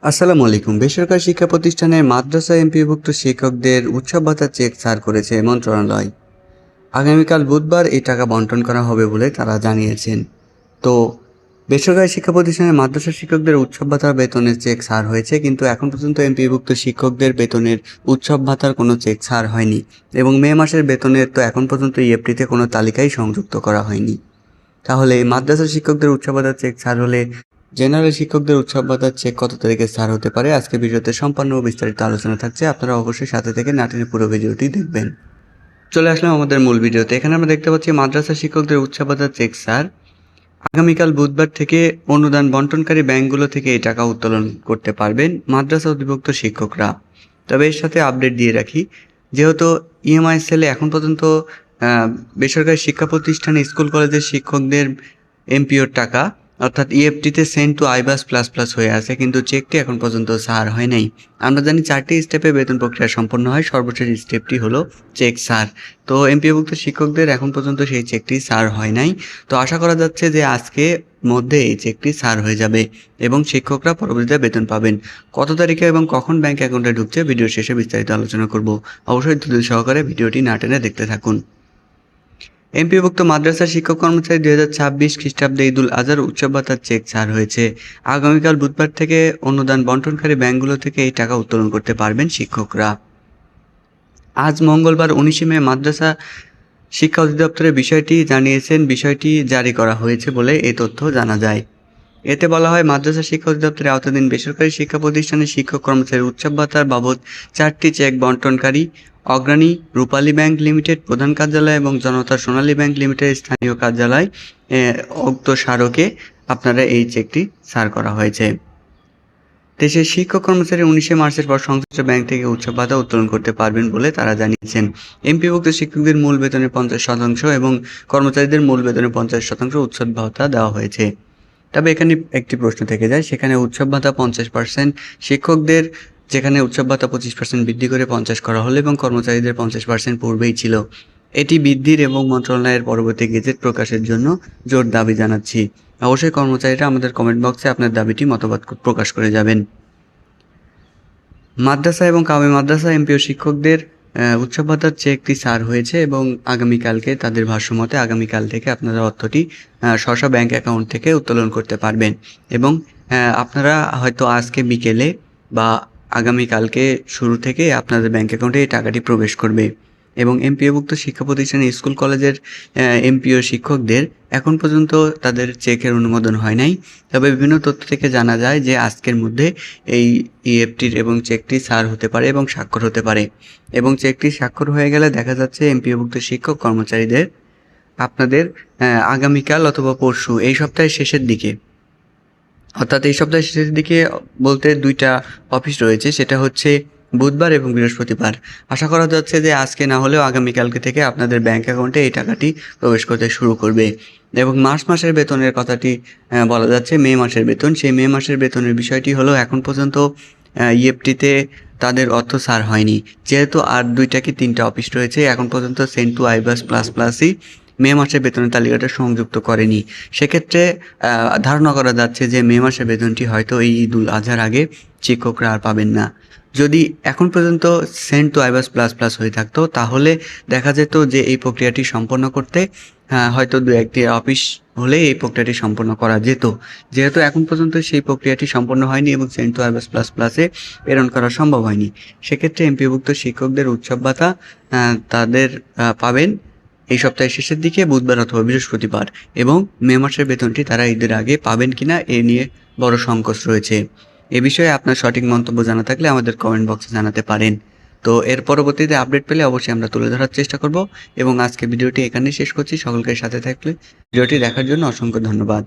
আসসালামু আলাইকুম। বেসরকারি শিক্ষা প্রতিষ্ঠানের মাদ্রাসা এমপিওভুক্ত শিক্ষকদের উৎসব ভাতার চেক ছাড় করেছে মন্ত্রণালয়। আগামীকাল বুধবার এই টাকা বন্টন করা হবে বলে তারা জানিয়েছেন। তো বেসরকারি শিক্ষা প্রতিষ্ঠানের মাদ্রাসা শিক্ষকদের উৎসব ভাতার বেতনের চেক ছাড় হয়েছে, কিন্তু এখন পর্যন্ত এমপিওভুক্ত শিক্ষকদের বেতনের উৎসব ভাতার কোনো চেক ছাড় হয়নি এবং মে মাসের বেতনের তো এখন পর্যন্ত ইএফটিতে কোনো তালিকাই সংযুক্ত করা হয়নি। তাহলে মাদ্রাসা শিক্ষকদের উৎসব ভাতার চেক ছাড় হলে জেনারেল শিক্ষকদের উৎসব ভাতার চেক কত তারিখে ছাড় হতে পারে, আজকে ভিডিওতে সম্পূর্ণ ও বিস্তারিত আলোচনা থাকছে। আপনারা অবশ্যই সাথে থেকে না টেনে পুরো ভিডিওটি দেখবেন। চলে আসলাম আমাদের মূল ভিডিওতে। এখানে আমরা দেখতে পাচ্ছি মাদ্রাসা শিক্ষকদের উৎসব ভাতার চেক ছাড় আগামীকাল বুধবার থেকে অনুদান বন্টনকারী ব্যাংকগুলো থেকে এই টাকা উত্তোলন করতে পারবেন মাদ্রাসা অধিভুক্ত শিক্ষকরা। তবে এর সাথে আপডেট দিয়ে রাখি, যেহেতু ইএমআই সেলে এখন পর্যন্ত বেসরকারি শিক্ষা প্রতিষ্ঠানে স্কুল কলেজের শিক্ষকদের এমপিওর টাকা অর্থাৎ ইএফটিতে send to iBAS plus plus হয়ে আছে, কিন্তু চেকটি এখন পর্যন্ত সার হয় নাই। আমরা জানি 4টি স্টেপে বেতন প্রক্রিয়া সম্পন্ন হয়, সর্বশেষ স্টেপটি হলো চেক সার। তো এমপিওভুক্ত শিক্ষকদের এখন পর্যন্ত সেই চেকটি সার হয় নাই। তো আশা করা যাচ্ছে যে আজকে মধ্যে এই চেকটি সার হয়ে যাবে এবং শিক্ষকরা পরবর্তীতে বেতন পাবেন। কত তারিখে এবং কখন ব্যাংক অ্যাকাউন্টে ঢুকছে ভিডিও শেষে বিস্তারিত আলোচনা করব। অবশ্যই ধৈর্য সহকারে ভিডিওটি না টেনে দেখতে থাকুন। এমপিওভুক্ত মাদ্রাসা শিক্ষক কর্মচারী 2026 খ্রিস্টাব্দে ঈদুল আজহার উৎসব ভাতার চেক ছাড় হয়েছে। আগামীকাল বুধবার থেকে অনুদান বন্টনকারী ব্যাংকগুলো থেকে এই টাকা উত্তোলন করতে পারবেন শিক্ষকরা। আজ মঙ্গলবার 19 মে মাদ্রাসা শিক্ষা অধিদপ্তরের বিষয়টি জারি করা হয়েছে বলে এই তথ্য জানা যায়। এতে বলা হয়, মাদ্রাসা শিক্ষা অধিদপ্তরের আওতাধীন বেসরকারি শিক্ষা প্রতিষ্ঠানের শিক্ষক কর্মচারীর উৎসব ভাতার বাবদ 4টি চেক বন্টনকারী অগ্রণী রূপালী ব্যাংক লিমিটেড প্রধান কার্যালয় এবং জনতা সোনালী ব্যাংক লিমিটেড স্থানীয় কার্যালয় উক্ত স্মারকে আপনারা এই চেকটি ছাড় করা হয়েছে। দেশের শিক্ষক কর্মচারী 19 মার্চের পর সংশ্লিষ্ট ব্যাংক থেকে উৎসব ভাতা উত্তোলন করতে পারবেন বলে তারা জানিয়েছেন। এমপিওভুক্ত শিক্ষকদের মূল বেতনের 50% এবং কর্মচারীদের মূল বেতনের 50% উৎসব ভাতা দেওয়া হয়েছে। তবে এখানে একটি প্রশ্ন থেকে যায়, সেখানে উৎসব ভাতা 50%, শিক্ষকদের যেখানে উৎসব ভাতা 25% বৃদ্ধি করে 50 করা হলো এবং কর্মচারীদের 50% পূর্বেই ছিল। এটি বৃদ্ধির এবং মন্ত্রণালয়ের পরবর্তী গেজেট প্রকাশের জন্য জোর দাবি জানাচ্ছি। অবশ্যই কর্মচারীরা আমাদের কমেন্ট বক্সে আপনার দাবিটি মতবাদ প্রকাশ করে যাবেন। মাদ্রাসা এবং কাওমি মাদ্রাসা এমপিও শিক্ষকদের উৎসব ভাতার চেকটি ছাড় হয়েছে এবং আগামীকালকে তাদের ভাষ্যমতে আগামীকাল থেকে আপনারা অর্থটি স্ব ব্যাংক অ্যাকাউন্ট থেকে উত্তোলন করতে পারবেন এবং আপনারা হয়তো আজকে বিকেলে বা আগামীকালকে শুরু থেকে আপনাদের ব্যাংক অ্যাকাউন্টে এই টাকাটি প্রবেশ করবে। এবং এমপিওভুক্ত শিক্ষা প্রতিষ্ঠানে স্কুল কলেজের এমপিও শিক্ষকদের এখন পর্যন্ত তাদের চেকের অনুমোদন হয় নাই। তবে বিভিন্ন তথ্য থেকে জানা যায় যে আজকের মধ্যে এই ইএফটির এবং চেকটি সার হতে পারে এবং স্বাক্ষর হতে পারে এবং চেকটি স্বাক্ষর হয়ে গেলে দেখা যাচ্ছে এমপিওভুক্ত শিক্ষক কর্মচারীদের আপনাদের আগামীকাল অথবা পরশু এই সপ্তাহের শেষের দিকে, অর্থাৎ এই সপ্তাহের শেষের দিকে বলতে 2টা অফিস রয়েছে, সেটা হচ্ছে বুধবার এবং বৃহস্পতিবার। আশা করা যাচ্ছে যে আজকে না হলেও আগামীকালকে থেকে আপনাদের ব্যাংক অ্যাকাউন্টে এই টাকাটি প্রবেশ করতে শুরু করবে এবং মার্চ মাসের বেতনের কথাটি বলা যাচ্ছে মে মাসের বেতন। সেই মে মাসের বেতনের বিষয়টি হলো এখন পর্যন্ত ইএফটিতে তাদের অর্থ ছাড় হয়নি, যেহেতু আর 2টা কি 3টা অফিস রয়েছে এখন পর্যন্ত সেন্ড টু আইবাস প্লাস প্লাসই মে মাসের বেতনের তালিকাটা সংযুক্ত করেনি। সেক্ষেত্রে ধারণা করা যাচ্ছে যে মে মাসের বেতনটি হয়তো এই ঈদুল আজহার আগে শিক্ষকরা আর পাবেন না। যদি এখন পর্যন্ত send to iBAS plus plus হয়ে থাকতো তাহলে দেখা যেত যে এই প্রক্রিয়াটি সম্পন্ন করতে হয়তো 2-1টি অফিস হলে এই প্রক্রিয়াটি সম্পন্ন করা যেত। যেহেতু এখন পর্যন্ত সেই প্রক্রিয়াটি সম্পন্ন হয়নি এবং সেন্ড টু আইবাস প্লাস প্লাসে প্রেরণ করা সম্ভব হয়নি, সেক্ষেত্রে এমপিওভুক্ত শিক্ষকদের উৎসব ভাতা তাদের পাবেন এই সপ্তাহের শেষের দিকে বুধবার অথবা বৃহস্পতিবার এবং মে মাসের বেতনটি তারা ঈদের আগে পাবেন কিনা এ নিয়ে বড় সংকোচ রয়েছে। এ বিষয়ে আপনার সঠিক মন্তব্য জানা থাকলে আমাদের কমেন্ট বক্সে জানাতে পারেন। তো এর পরবর্তীতে আপডেট পেলে অবশ্যই আমরা তুলে ধরার চেষ্টা করব এবং আজকে ভিডিওটি এখানেই শেষ করছি। সকলকে সাথে থাকলে ভিডিওটি দেখার জন্য অসংখ্য ধন্যবাদ।